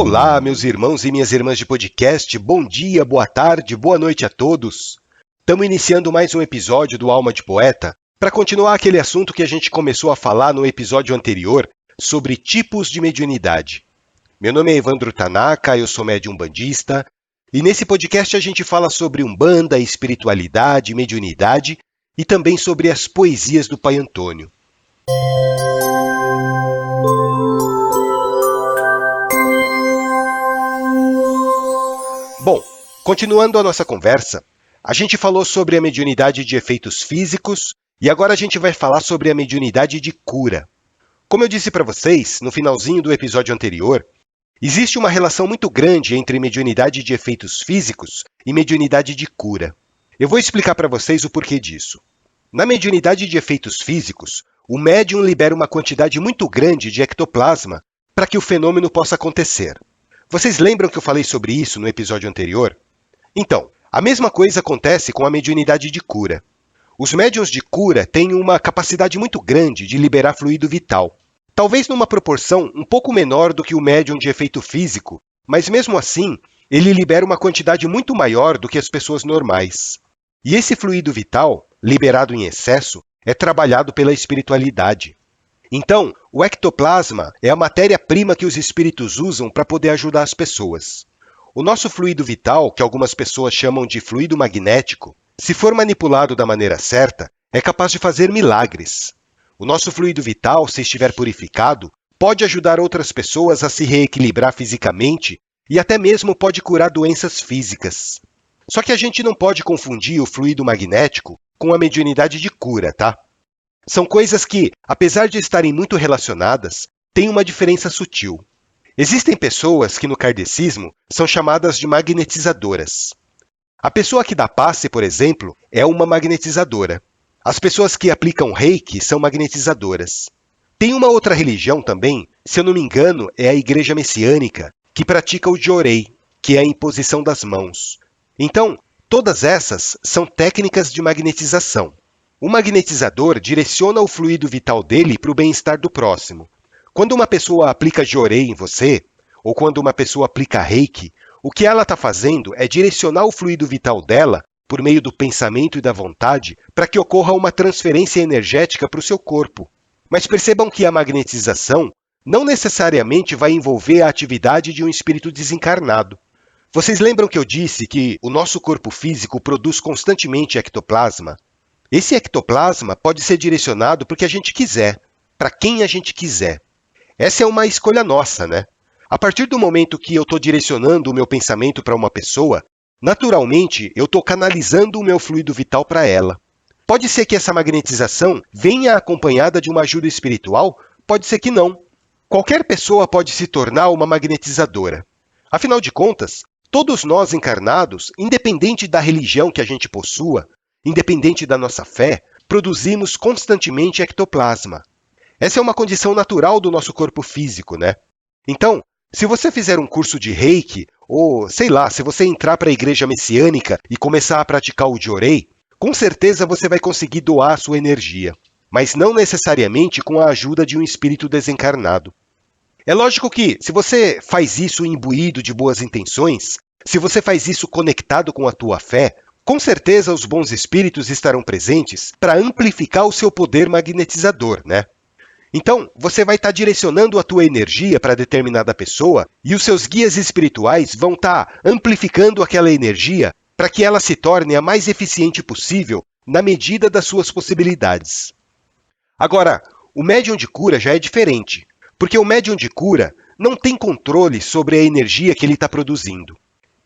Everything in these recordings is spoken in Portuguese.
Olá, meus irmãos e minhas irmãs de podcast, bom dia, boa tarde, boa noite a todos. Estamos iniciando mais um episódio do Alma de Poeta para continuar aquele assunto que a gente começou a falar no episódio anterior sobre tipos de mediunidade. Meu nome é Evandro Tanaka, eu sou médium umbandista e nesse podcast a gente fala sobre Umbanda, espiritualidade, mediunidade e também sobre as poesias do Pai Antônio. Bom, continuando a nossa conversa, a gente falou sobre a mediunidade de efeitos físicos e agora a gente vai falar sobre a mediunidade de cura. Como eu disse para vocês, no finalzinho do episódio anterior, existe uma relação muito grande entre mediunidade de efeitos físicos e mediunidade de cura. Eu vou explicar para vocês o porquê disso. Na mediunidade de efeitos físicos, o médium libera uma quantidade muito grande de ectoplasma para que o fenômeno possa acontecer. Vocês lembram que eu falei sobre isso no episódio anterior? Então, a mesma coisa acontece com a mediunidade de cura. Os médiuns de cura têm uma capacidade muito grande de liberar fluido vital. Talvez numa proporção um pouco menor do que o médium de efeito físico, mas mesmo assim, ele libera uma quantidade muito maior do que as pessoas normais. E esse fluido vital, liberado em excesso, é trabalhado pela espiritualidade. Então, o ectoplasma é a matéria-prima que os espíritos usam para poder ajudar as pessoas. O nosso fluido vital, que algumas pessoas chamam de fluido magnético, se for manipulado da maneira certa, é capaz de fazer milagres. O nosso fluido vital, se estiver purificado, pode ajudar outras pessoas a se reequilibrar fisicamente e até mesmo pode curar doenças físicas. Só que a gente não pode confundir o fluido magnético com a mediunidade de cura, tá? São coisas que, apesar de estarem muito relacionadas, têm uma diferença sutil. Existem pessoas que no kardecismo são chamadas de magnetizadoras. A pessoa que dá passe, por exemplo, é uma magnetizadora. As pessoas que aplicam reiki são magnetizadoras. Tem uma outra religião também, se eu não me engano, é a Igreja Messiânica, que pratica o jorei, que é a imposição das mãos. Então, todas essas são técnicas de magnetização. O magnetizador direciona o fluido vital dele para o bem-estar do próximo. Quando uma pessoa aplica jorei em você, ou quando uma pessoa aplica reiki, o que ela está fazendo é direcionar o fluido vital dela, por meio do pensamento e da vontade, para que ocorra uma transferência energética para o seu corpo. Mas percebam que a magnetização não necessariamente vai envolver a atividade de um espírito desencarnado. Vocês lembram que eu disse que o nosso corpo físico produz constantemente ectoplasma? Esse ectoplasma pode ser direcionado para o que a gente quiser, para quem a gente quiser. Essa é uma escolha nossa, né? A partir do momento que eu estou direcionando o meu pensamento para uma pessoa, naturalmente eu estou canalizando o meu fluido vital para ela. Pode ser que essa magnetização venha acompanhada de uma ajuda espiritual, pode ser que não. Qualquer pessoa pode se tornar uma magnetizadora. Afinal de contas, todos nós encarnados, independente da religião que a gente possua, independente da nossa fé, produzimos constantemente ectoplasma. Essa é uma condição natural do nosso corpo físico, né? Então, se você fizer um curso de reiki, ou, sei lá, se você entrar para a Igreja Messiânica e começar a praticar o jorei, com certeza você vai conseguir doar a sua energia, mas não necessariamente com a ajuda de um espírito desencarnado. É lógico que, se você faz isso imbuído de boas intenções, se você faz isso conectado com a tua fé, com certeza os bons espíritos estarão presentes para amplificar o seu poder magnetizador, né? Então, você vai estar direcionando a tua energia para determinada pessoa e os seus guias espirituais vão estar amplificando aquela energia para que ela se torne a mais eficiente possível na medida das suas possibilidades. Agora, o médium de cura já é diferente, porque o médium de cura não tem controle sobre a energia que ele está produzindo.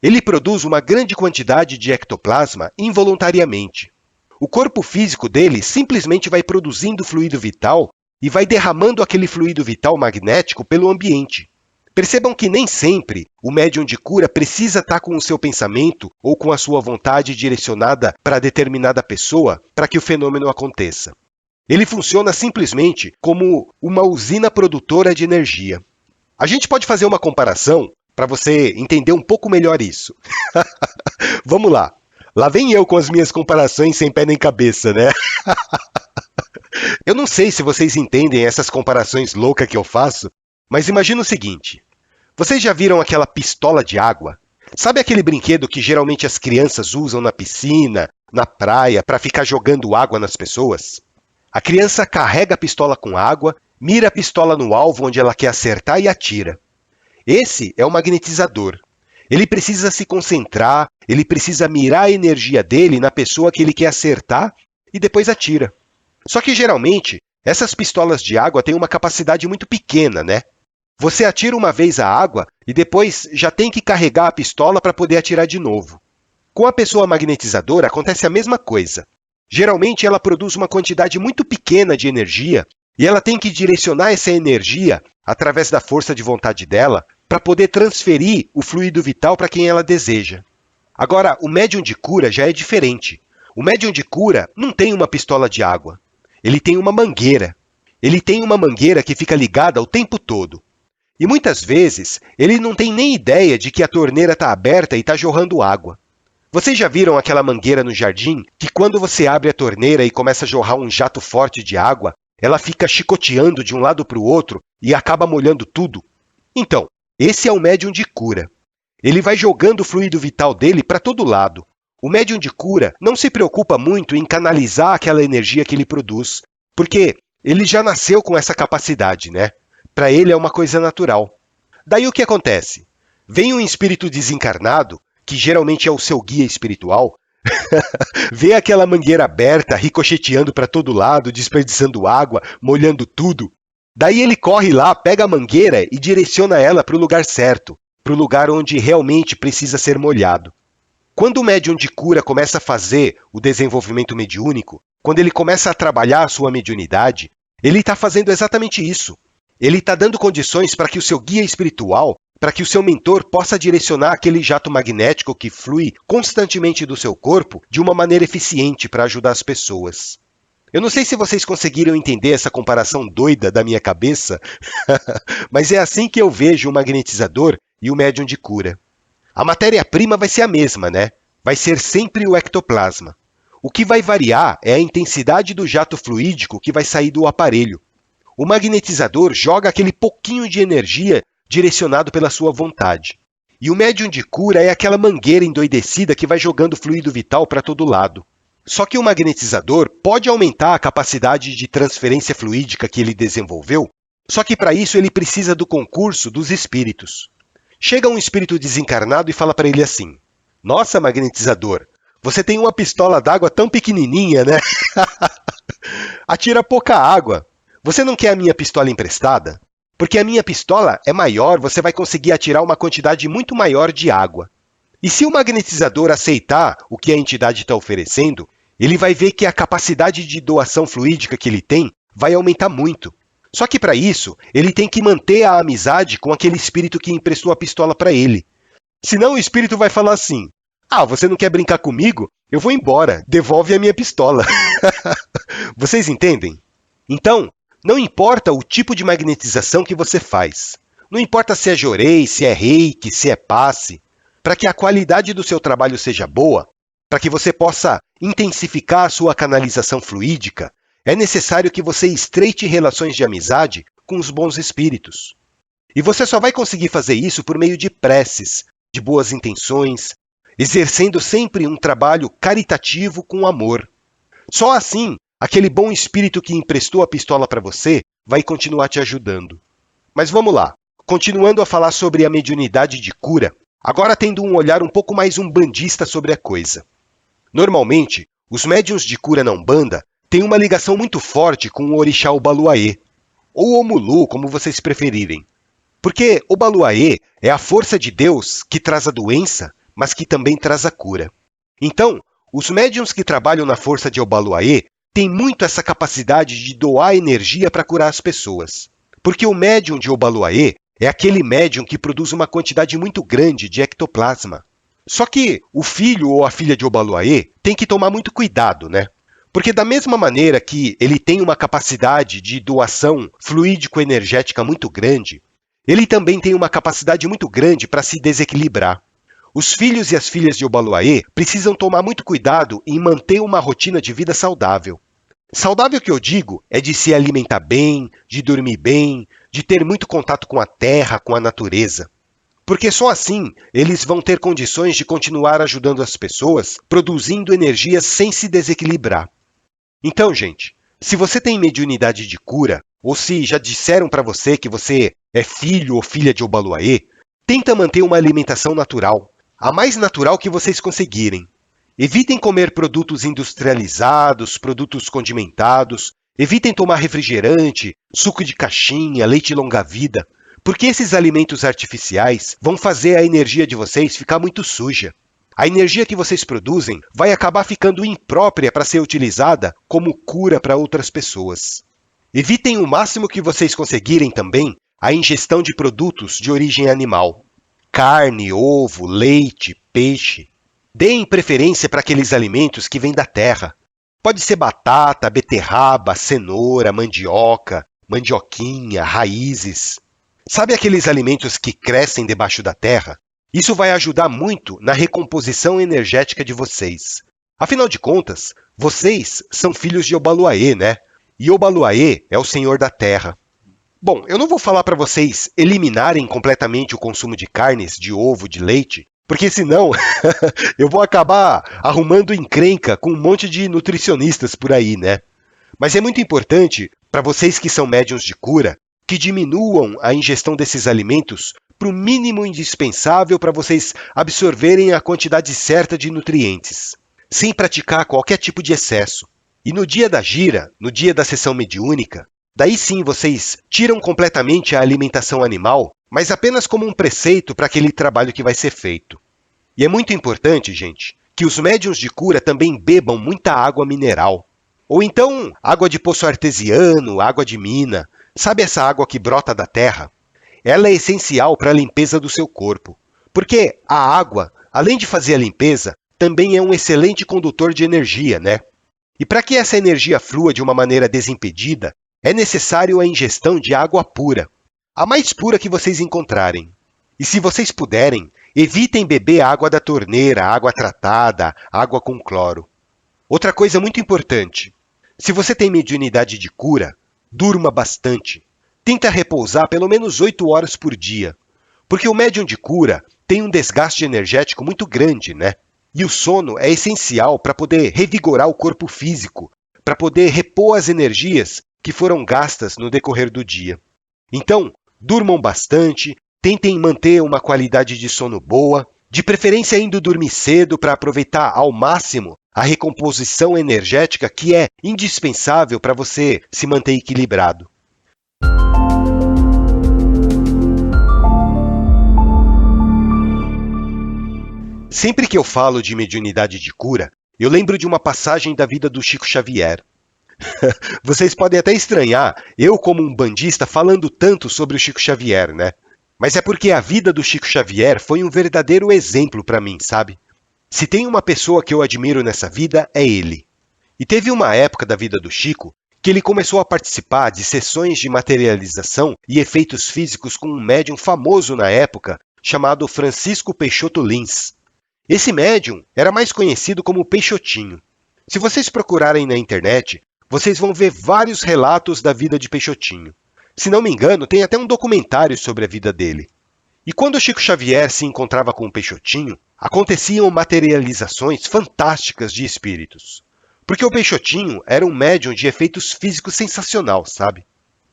Ele produz uma grande quantidade de ectoplasma involuntariamente. O corpo físico dele simplesmente vai produzindo fluido vital e vai derramando aquele fluido vital magnético pelo ambiente. Percebam que nem sempre o médium de cura precisa estar com o seu pensamento ou com a sua vontade direcionada para determinada pessoa para que o fenômeno aconteça. Ele funciona simplesmente como uma usina produtora de energia. A gente pode fazer uma comparação para você entender um pouco melhor isso. Vamos lá. Lá vem eu com as minhas comparações sem pé nem cabeça, né? Eu não sei se vocês entendem essas comparações loucas que eu faço, mas imagina o seguinte. Vocês já viram aquela pistola de água? Sabe aquele brinquedo que geralmente as crianças usam na piscina, na praia, para ficar jogando água nas pessoas? A criança carrega a pistola com água, mira a pistola no alvo onde ela quer acertar e atira. Esse é o magnetizador. Ele precisa se concentrar, ele precisa mirar a energia dele na pessoa que ele quer acertar e depois atira. Só que geralmente, essas pistolas de água têm uma capacidade muito pequena, né? Você atira uma vez a água e depois já tem que carregar a pistola para poder atirar de novo. Com a pessoa magnetizadora acontece a mesma coisa. Geralmente ela produz uma quantidade muito pequena de energia e ela tem que direcionar essa energia, através da força de vontade dela, para poder transferir o fluido vital para quem ela deseja. Agora, o médium de cura já é diferente. O médium de cura não tem uma pistola de água. Ele tem uma mangueira. Ele tem uma mangueira que fica ligada o tempo todo. E muitas vezes, ele não tem nem ideia de que a torneira está aberta e está jorrando água. Vocês já viram aquela mangueira no jardim que quando você abre a torneira e começa a jorrar um jato forte de água, ela fica chicoteando de um lado para o outro e acaba molhando tudo? Então, esse é o médium de cura. Ele vai jogando o fluido vital dele para todo lado. O médium de cura não se preocupa muito em canalizar aquela energia que ele produz, porque ele já nasceu com essa capacidade, né? Para ele é uma coisa natural. Daí o que acontece? Vem um espírito desencarnado, que geralmente é o seu guia espiritual, vê aquela mangueira aberta, ricocheteando para todo lado, desperdiçando água, molhando tudo. Daí ele corre lá, pega a mangueira e direciona ela para o lugar certo, para o lugar onde realmente precisa ser molhado. Quando o médium de cura começa a fazer o desenvolvimento mediúnico, quando ele começa a trabalhar a sua mediunidade, ele está fazendo exatamente isso. Ele está dando condições para que o seu guia espiritual, para que o seu mentor possa direcionar aquele jato magnético que flui constantemente do seu corpo de uma maneira eficiente para ajudar as pessoas. Eu não sei se vocês conseguiram entender essa comparação doida da minha cabeça, mas é assim que eu vejo o magnetizador e o médium de cura. A matéria-prima vai ser a mesma, né? Vai ser sempre o ectoplasma. O que vai variar é a intensidade do jato fluídico que vai sair do aparelho. O magnetizador joga aquele pouquinho de energia direcionado pela sua vontade. E o médium de cura é aquela mangueira endoidecida que vai jogando fluido vital para todo lado. Só que o magnetizador pode aumentar a capacidade de transferência fluídica que ele desenvolveu, só que para isso ele precisa do concurso dos espíritos. Chega um espírito desencarnado e fala para ele assim: "Nossa, magnetizador, você tem uma pistola d'água tão pequenininha, né? Atira pouca água. Você não quer a minha pistola emprestada? Porque a minha pistola é maior, você vai conseguir atirar uma quantidade muito maior de água." E se o magnetizador aceitar o que a entidade está oferecendo, ele vai ver que a capacidade de doação fluídica que ele tem vai aumentar muito. Só que para isso, ele tem que manter a amizade com aquele espírito que emprestou a pistola para ele. Senão o espírito vai falar assim: "Ah, você não quer brincar comigo? Eu vou embora, devolve a minha pistola." Vocês entendem? Então, não importa o tipo de magnetização que você faz. Não importa se é jorei, se é reiki, se é passe. Para que a qualidade do seu trabalho seja boa, para que você possa intensificar a sua canalização fluídica, é necessário que você estreite relações de amizade com os bons espíritos. E você só vai conseguir fazer isso por meio de preces, de boas intenções, exercendo sempre um trabalho caritativo com amor. Só assim, aquele bom espírito que emprestou a pistola para você vai continuar te ajudando. Mas vamos lá, continuando a falar sobre a mediunidade de cura, agora tendo um olhar um pouco mais umbandista sobre a coisa. Normalmente, os médiuns de cura na Umbanda têm uma ligação muito forte com o orixá Obaluayê, ou Omulu, como vocês preferirem. Porque Obaluayê é a força de Deus que traz a doença, mas que também traz a cura. Então, os médiuns que trabalham na força de Obaluayê têm muito essa capacidade de doar energia para curar as pessoas. Porque o médium de Obaluayê é aquele médium que produz uma quantidade muito grande de ectoplasma. Só que o filho ou a filha de Obaluayê tem que tomar muito cuidado, né? Porque da mesma maneira que ele tem uma capacidade de doação fluídico-energética muito grande, ele também tem uma capacidade muito grande para se desequilibrar. Os filhos e as filhas de Obaluayê precisam tomar muito cuidado em manter uma rotina de vida saudável. Saudável que eu digo é de se alimentar bem, de dormir bem, de ter muito contato com a terra, com a natureza. porque só assim eles vão ter condições de continuar ajudando as pessoas, produzindo energia sem se desequilibrar. Então, gente, se você tem mediunidade de cura, ou se já disseram para você que você é filho ou filha de Obaluayê, tenta manter uma alimentação natural, a mais natural que vocês conseguirem. Evitem comer produtos industrializados, produtos condimentados, evitem tomar refrigerante, suco de caixinha, leite longa-vida, porque esses alimentos artificiais vão fazer a energia de vocês ficar muito suja. A energia que vocês produzem vai acabar ficando imprópria para ser utilizada como cura para outras pessoas. Evitem o máximo que vocês conseguirem também a ingestão de produtos de origem animal. Carne, ovo, leite, peixe. Deem preferência para aqueles alimentos que vêm da terra. Pode ser batata, beterraba, cenoura, mandioca, mandioquinha, raízes. Sabe aqueles alimentos que crescem debaixo da terra? Isso vai ajudar muito na recomposição energética de vocês. Afinal de contas, vocês são filhos de Obaluayê, né? E Obaluayê é o Senhor da Terra. Bom, eu não vou falar para vocês eliminarem completamente o consumo de carnes, de ovo, de leite, porque senão eu vou acabar arrumando encrenca com um monte de nutricionistas por aí, né? Mas é muito importante para vocês que são médiuns de cura que diminuam a ingestão desses alimentos para o mínimo indispensável para vocês absorverem a quantidade certa de nutrientes, sem praticar qualquer tipo de excesso. E no dia da gira, no dia da sessão mediúnica, daí sim vocês tiram completamente a alimentação animal, mas apenas como um preceito para aquele trabalho que vai ser feito. E é muito importante, gente, que os médiuns de cura também bebam muita água mineral. Ou então, água de poço artesiano, água de mina. Sabe essa água que brota da terra? Ela é essencial para a limpeza do seu corpo. Porque a água, além de fazer a limpeza, também é um excelente condutor de energia, né? E para que essa energia flua de uma maneira desimpedida, é necessário a ingestão de água pura, a mais pura que vocês encontrarem. E se vocês puderem, evitem beber água da torneira, água tratada, água com cloro. Outra coisa muito importante, se você tem mediunidade de cura, durma bastante. Tenta repousar pelo menos 8 horas por dia, porque o médium de cura tem um desgaste energético muito grande, né? E o sono é essencial para poder revigorar o corpo físico, para poder repor as energias que foram gastas no decorrer do dia. Então, durmam bastante, tentem manter uma qualidade de sono boa, de preferência indo dormir cedo para aproveitar ao máximo a recomposição energética que é indispensável para você se manter equilibrado. Sempre que eu falo de mediunidade de cura, eu lembro de uma passagem da vida do Chico Xavier. Vocês podem até estranhar eu, como um bandista, falando tanto sobre o Chico Xavier, né? Mas é porque a vida do Chico Xavier foi um verdadeiro exemplo para mim, sabe? Se tem uma pessoa que eu admiro nessa vida, é ele. E teve uma época da vida do Chico que ele começou a participar de sessões de materialização e efeitos físicos com um médium famoso na época, chamado Francisco Peixoto Lins. Esse médium era mais conhecido como Peixotinho. Se vocês procurarem na internet, vocês vão ver vários relatos da vida de Peixotinho. Se não me engano, tem até um documentário sobre a vida dele. E quando o Chico Xavier se encontrava com o Peixotinho, aconteciam materializações fantásticas de espíritos. Porque o Peixotinho era um médium de efeitos físicos sensacional, sabe?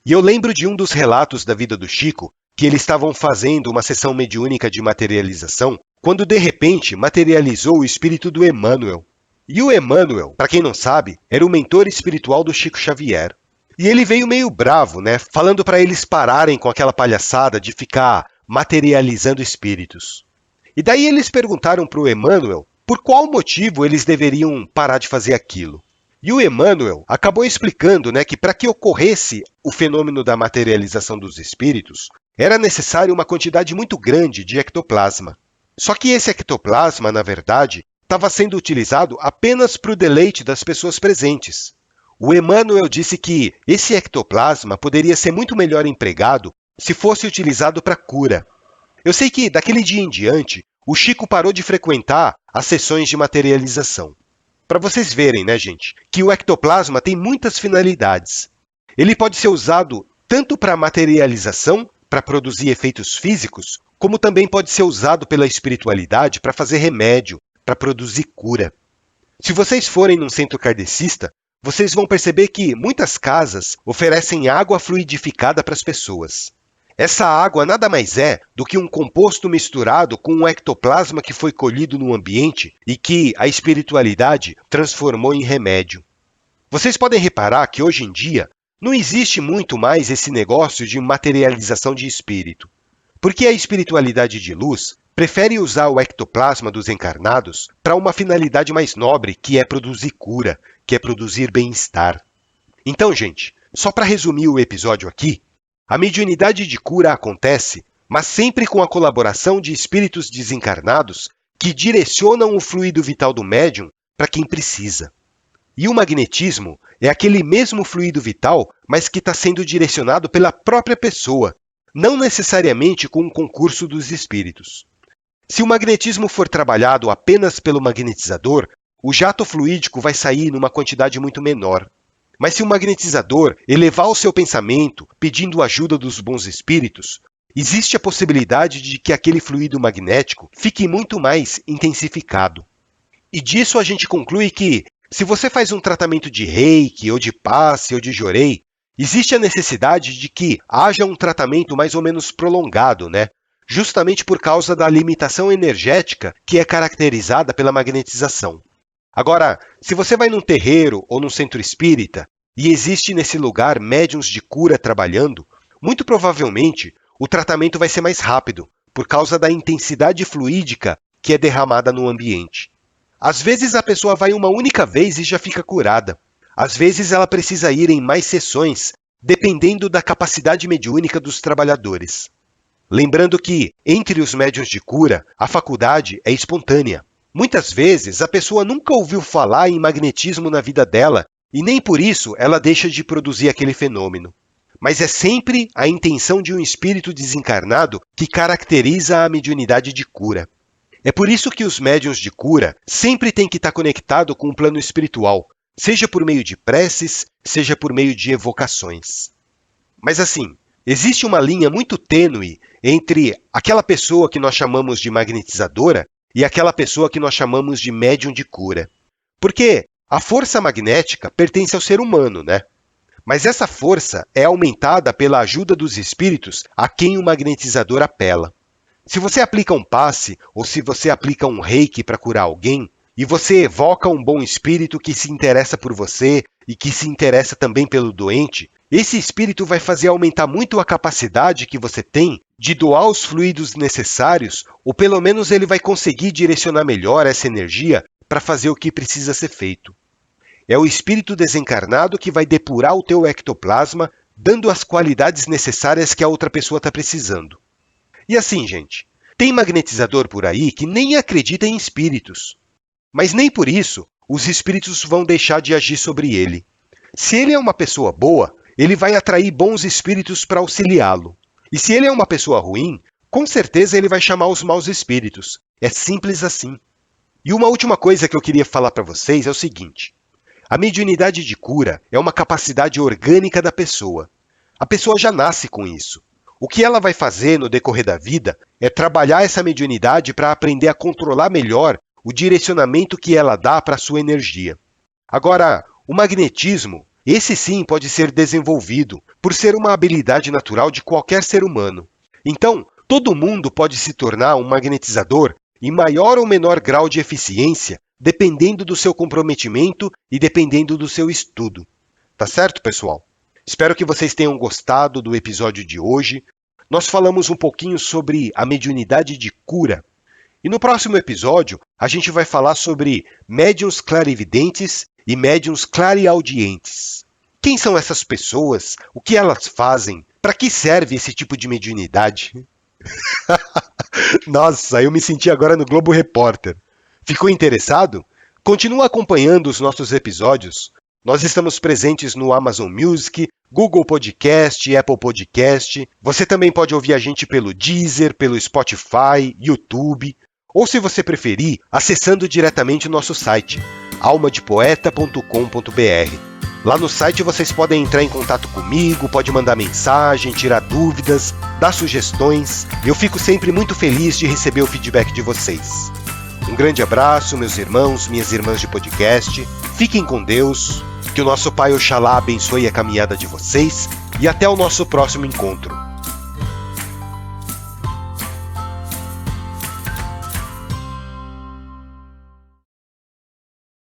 E eu lembro de um dos relatos da vida do Chico, que eles estavam fazendo uma sessão mediúnica de materialização, quando de repente materializou o espírito do Emmanuel. E o Emmanuel, para quem não sabe, era o mentor espiritual do Chico Xavier. E ele veio meio bravo, né? Falando para eles pararem com aquela palhaçada de ficar materializando espíritos. E daí eles perguntaram para o Emmanuel por qual motivo eles deveriam parar de fazer aquilo. E o Emmanuel acabou explicando, né, que para que ocorresse o fenômeno da materialização dos espíritos, era necessário uma quantidade muito grande de ectoplasma. Só que esse ectoplasma, na verdade, estava sendo utilizado apenas para o deleite das pessoas presentes. O Emmanuel disse que esse ectoplasma poderia ser muito melhor empregado se fosse utilizado para cura. Eu sei que, daquele dia em diante, o Chico parou de frequentar as sessões de materialização. Para vocês verem, né, gente, que o ectoplasma tem muitas finalidades. Ele pode ser usado tanto para materialização, para produzir efeitos físicos, como também pode ser usado pela espiritualidade para fazer remédio, para produzir cura. Se vocês forem num centro kardecista, vocês vão perceber que muitas casas oferecem água fluidificada para as pessoas. Essa água nada mais é do que um composto misturado com um ectoplasma que foi colhido no ambiente e que a espiritualidade transformou em remédio. Vocês podem reparar que hoje em dia não existe muito mais esse negócio de materialização de espírito, porque a espiritualidade de luz prefere usar o ectoplasma dos encarnados para uma finalidade mais nobre, que é produzir cura, que é produzir bem-estar. Então, gente, só para resumir o episódio aqui, a mediunidade de cura acontece, mas sempre com a colaboração de espíritos desencarnados que direcionam o fluido vital do médium para quem precisa. E o magnetismo é aquele mesmo fluido vital, mas que está sendo direcionado pela própria pessoa, não necessariamente com o concurso dos espíritos. Se o magnetismo for trabalhado apenas pelo magnetizador, o jato fluídico vai sair numa quantidade muito menor. Mas se o magnetizador elevar o seu pensamento, pedindo ajuda dos bons espíritos, existe a possibilidade de que aquele fluido magnético fique muito mais intensificado. E disso a gente conclui que, se você faz um tratamento de reiki, ou de passe, ou de jorei, existe a necessidade de que haja um tratamento mais ou menos prolongado, né? Justamente por causa da limitação energética que é caracterizada pela magnetização. Agora, se você vai num terreiro ou num centro espírita e existe nesse lugar médiuns de cura trabalhando, muito provavelmente o tratamento vai ser mais rápido, por causa da intensidade fluídica que é derramada no ambiente. Às vezes a pessoa vai uma única vez e já fica curada. Às vezes ela precisa ir em mais sessões, dependendo da capacidade mediúnica dos trabalhadores. Lembrando que, entre os médiuns de cura, a faculdade é espontânea. Muitas vezes, a pessoa nunca ouviu falar em magnetismo na vida dela e nem por isso ela deixa de produzir aquele fenômeno. Mas é sempre a intenção de um espírito desencarnado que caracteriza a mediunidade de cura. É por isso que os médiuns de cura sempre têm que estar conectados com o plano espiritual, seja por meio de preces, seja por meio de evocações. Mas assim, existe uma linha muito tênue entre aquela pessoa que nós chamamos de magnetizadora e aquela pessoa que nós chamamos de médium de cura. Porque a força magnética pertence ao ser humano, né? Mas essa força é aumentada pela ajuda dos espíritos a quem o magnetizador apela. Se você aplica um passe ou se você aplica um reiki para curar alguém, e você evoca um bom espírito que se interessa por você e que se interessa também pelo doente, esse espírito vai fazer aumentar muito a capacidade que você tem de doar os fluidos necessários, ou pelo menos ele vai conseguir direcionar melhor essa energia para fazer o que precisa ser feito. É o espírito desencarnado que vai depurar o teu ectoplasma, dando as qualidades necessárias que a outra pessoa está precisando. E assim, gente, tem magnetizador por aí que nem acredita em espíritos. Mas nem por isso os espíritos vão deixar de agir sobre ele. Se ele é uma pessoa boa, ele vai atrair bons espíritos para auxiliá-lo. E se ele é uma pessoa ruim, com certeza ele vai chamar os maus espíritos. É simples assim. E uma última coisa que eu queria falar para vocês é o seguinte. A mediunidade de cura é uma capacidade orgânica da pessoa. A pessoa já nasce com isso. O que ela vai fazer no decorrer da vida é trabalhar essa mediunidade para aprender a controlar melhor o direcionamento que ela dá para a sua energia. Agora, o magnetismo, esse sim pode ser desenvolvido, por ser uma habilidade natural de qualquer ser humano. Então, todo mundo pode se tornar um magnetizador em maior ou menor grau de eficiência, dependendo do seu comprometimento e dependendo do seu estudo. Tá certo, pessoal? Espero que vocês tenham gostado do episódio de hoje. Nós falamos um pouquinho sobre a mediunidade de cura. E no próximo episódio, a gente vai falar sobre médiuns clarividentes e médiuns clareaudientes. Quem são essas pessoas? O que elas fazem? Para que serve esse tipo de mediunidade? Nossa, eu me senti agora no Globo Repórter. Ficou interessado? Continua acompanhando os nossos episódios. Nós estamos presentes no Amazon Music, Google Podcast, Apple Podcast. Você também pode ouvir a gente pelo Deezer, pelo Spotify, YouTube. Ou, se você preferir, acessando diretamente o nosso site, almadepoeta.com.br. Lá no site vocês podem entrar em contato comigo, pode mandar mensagem, tirar dúvidas, dar sugestões. Eu fico sempre muito feliz de receber o feedback de vocês. Um grande abraço, meus irmãos, minhas irmãs de podcast. Fiquem com Deus, que o nosso Pai Oxalá abençoe a caminhada de vocês e até o nosso próximo encontro.